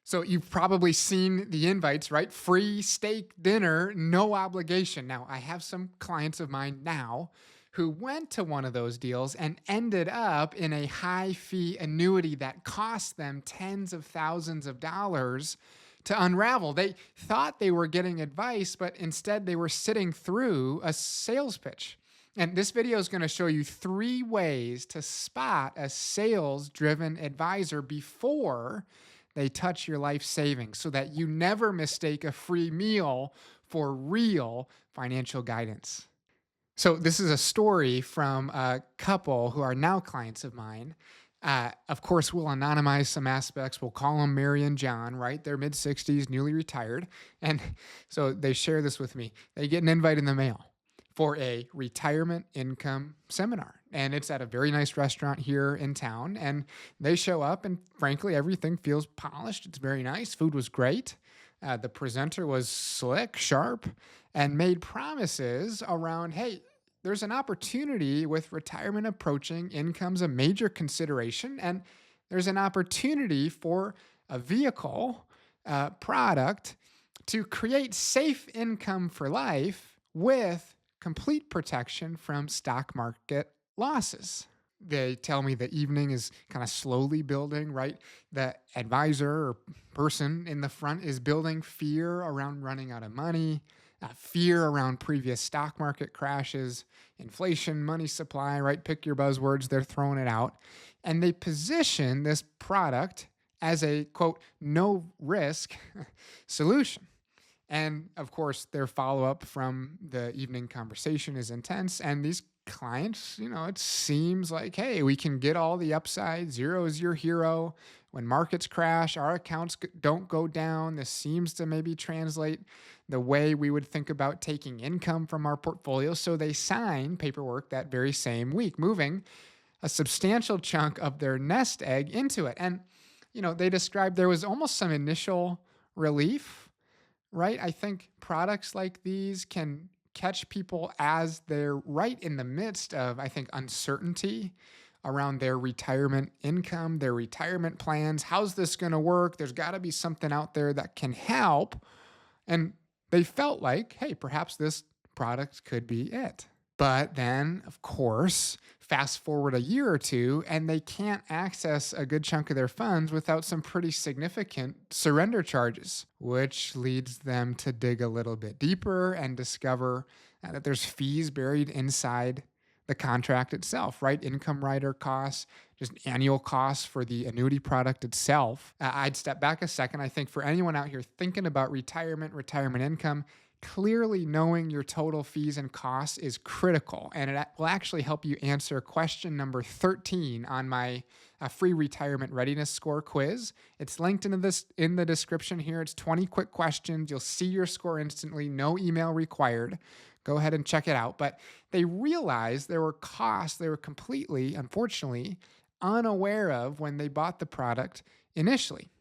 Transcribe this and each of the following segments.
So you've probably seen the invites, right? Free steak dinner, no obligation. Now, I have some clients of mine now who went to one of those deals and ended up in a high fee annuity that cost them tens of thousands of dollars to unravel. They thought they were getting advice, but instead they were sitting through a sales pitch. And this video is going to show you 3 ways to spot a sales driven advisor before they touch your life savings so that you never mistake a free meal for real financial guidance. So, this is a story from a couple who are now clients of mine. Of course, we'll anonymize some aspects. We'll call them Mary and John, right? They're mid 60s, newly retired. And so they share this with me. They get an invite in the mail for a retirement income seminar. And it's at a very nice restaurant here in town. And they show up, and frankly, everything feels polished. It's very nice. Food was great. The presenter was slick, sharp, and made promises around, hey, there's an opportunity with retirement approaching, income's a major consideration, and there's an opportunity for a vehicle, product to create safe income for life with complete protection from stock market losses. They tell me the evening is kind of slowly building, right? The advisor or person in the front is building fear around running out of money, fear around previous stock market crashes, inflation, money supply, right? Pick your buzzwords, they're throwing it out. And they position this product as a quote, no risk solution. And of course, their follow up from the evening conversation is intense. And these clients, it seems like, hey, we can get all the upside. Zero is your hero. When markets crash, our accounts don't go down. This seems to maybe translate the way we would think about taking income from our portfolio. So they sign paperwork that very same week, moving a substantial chunk of their nest egg into it. And, they described there was almost some initial relief, right? I think products like these can catch people as they're right in the midst of, I think, uncertainty around their retirement income, their retirement plans. How's this going to work? There's got to be something out there that can help. And they felt like, hey, perhaps this product could be it. But then, of course, fast forward a year or two, and they can't access a good chunk of their funds without some pretty significant surrender charges, which leads them to dig a little bit deeper and discover that there's fees buried inside the contract itself, right? Income rider costs, just annual costs for the annuity product itself. I'd step back a second. I think for anyone out here thinking about retirement income, clearly knowing your total fees and costs is critical, and it will actually help you answer question number 13 on my free retirement readiness score quiz. It's linked in the description here. It's 20 quick questions. You'll see your score instantly, no email required. Go ahead and check it out. But they realized there were costs they were completely, unfortunately, unaware of when they bought the product initially.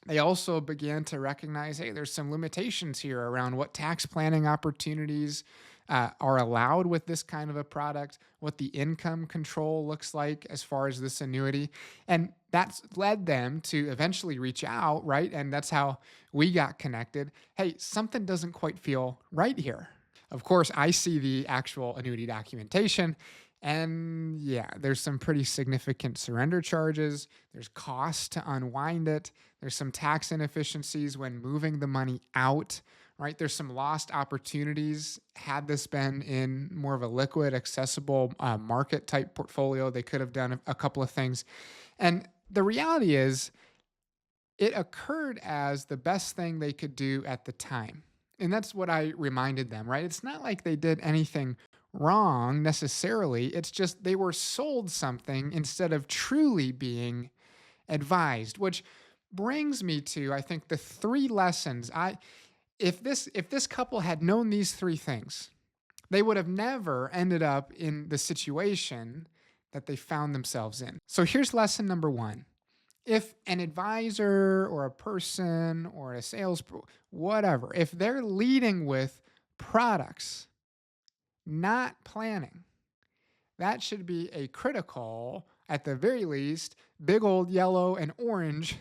They also began to recognize, hey, there's some limitations here around what tax planning opportunities are allowed with this kind of a product, what the income control looks like as far as this annuity. And that's led them to eventually reach out, right? And that's how we got connected. Hey, something doesn't quite feel right here. Of course, I see the actual annuity documentation. And yeah, there's some pretty significant surrender charges. There's costs to unwind it. There's some tax inefficiencies when moving the money out, right? There's some lost opportunities. Had this been in more of a liquid, accessible market type portfolio, they could have done a couple of things. And the reality is, it occurred as the best thing they could do at the time. And that's what I reminded them, right? It's not like they did anything wrong necessarily. It's just they were sold something instead of truly being advised, which brings me to, I think, the 3 lessons. If this couple had known these 3 things, they would have never ended up in the situation that they found themselves in. So here's lesson number 1. If an advisor or a person or a whatever, if they're leading with products, not planning, that should be a critical, at the very least, big old yellow and orange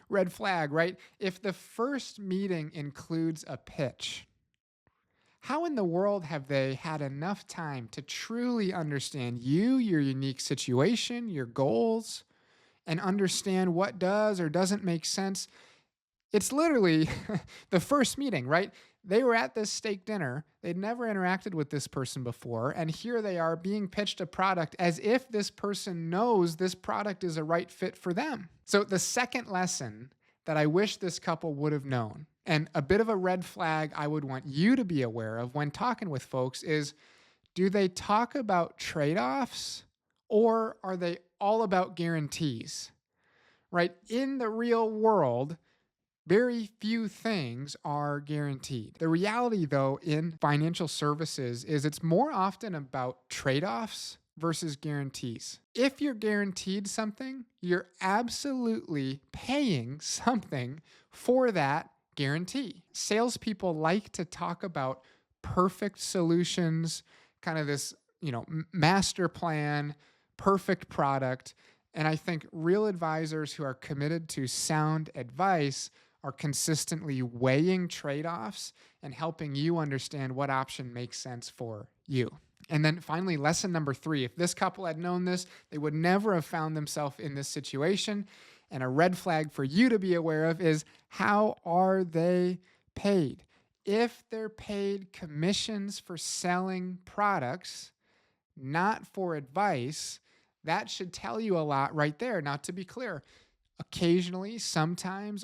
red flag, right? If the first meeting includes a pitch, how in the world have they had enough time to truly understand you, your unique situation, your goals, and understand what does or doesn't make sense? It's literally the first meeting, right? They were at this steak dinner. They'd never interacted with this person before. And here they are being pitched a product as if this person knows this product is a right fit for them. So, the second lesson that I wish this couple would have known, and a bit of a red flag I would want you to be aware of when talking with folks, is do they talk about trade offs or are they all about guarantees? Right? In the real world, very few things are guaranteed. The reality, though, in financial services is it's more often about trade offs versus guarantees. If you're guaranteed something, you're absolutely paying something for that guarantee. Salespeople like to talk about perfect solutions, kind of this, master plan, perfect product. And I think real advisors who are committed to sound advice are consistently weighing trade offs and helping you understand what option makes sense for you. And then finally, lesson number 3, if this couple had known this, they would never have found themselves in this situation. And a red flag for you to be aware of is, how are they paid? If they're paid commissions for selling products, not for advice, that should tell you a lot right there. Now, to be clear, occasionally, sometimes,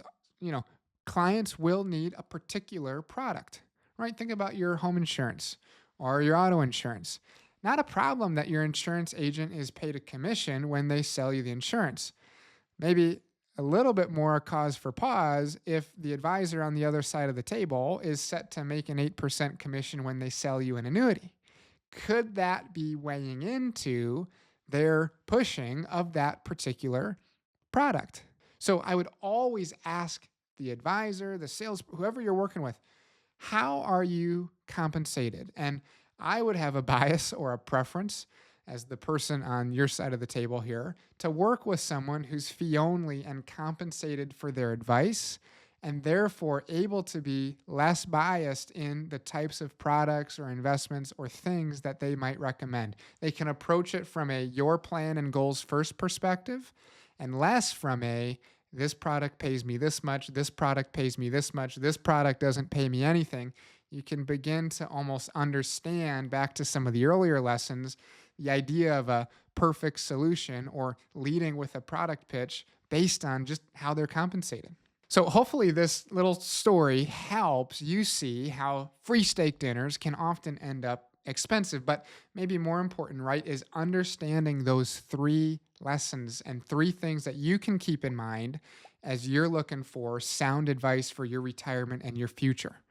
clients will need a particular product, right? Think about your home insurance or your auto insurance. Not a problem that your insurance agent is paid a commission when they sell you the insurance. Maybe a little bit more cause for pause if the advisor on the other side of the table is set to make an 8% commission when they sell you an annuity. Could that be weighing into their pushing of that particular product? So I would always ask the advisor, the sales, whoever you're working with, how are you compensated? And I would have a bias or a preference as the person on your side of the table here to work with someone who's fee only and compensated for their advice, and therefore able to be less biased in the types of products or investments or things that they might recommend. They can approach it from a your plan and goals first perspective, and less from a this product pays me this much, this product pays me this much, this product doesn't pay me anything. You can begin to almost understand, back to some of the earlier lessons, the idea of a perfect solution or leading with a product pitch based on just how they're compensated. So hopefully this little story helps you see how free steak dinners can often end up expensive, but maybe more important, right, is understanding those 3 lessons and 3 things that you can keep in mind as you're looking for sound advice for your retirement and your future.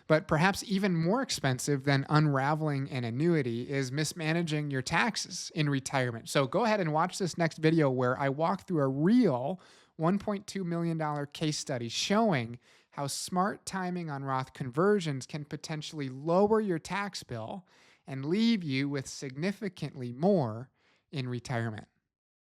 But perhaps even more expensive than unraveling an annuity is mismanaging your taxes in retirement. So go ahead and watch this next video where I walk through a real $1.2 million case study showing how smart timing on Roth conversions can potentially lower your tax bill and leave you with significantly more in retirement.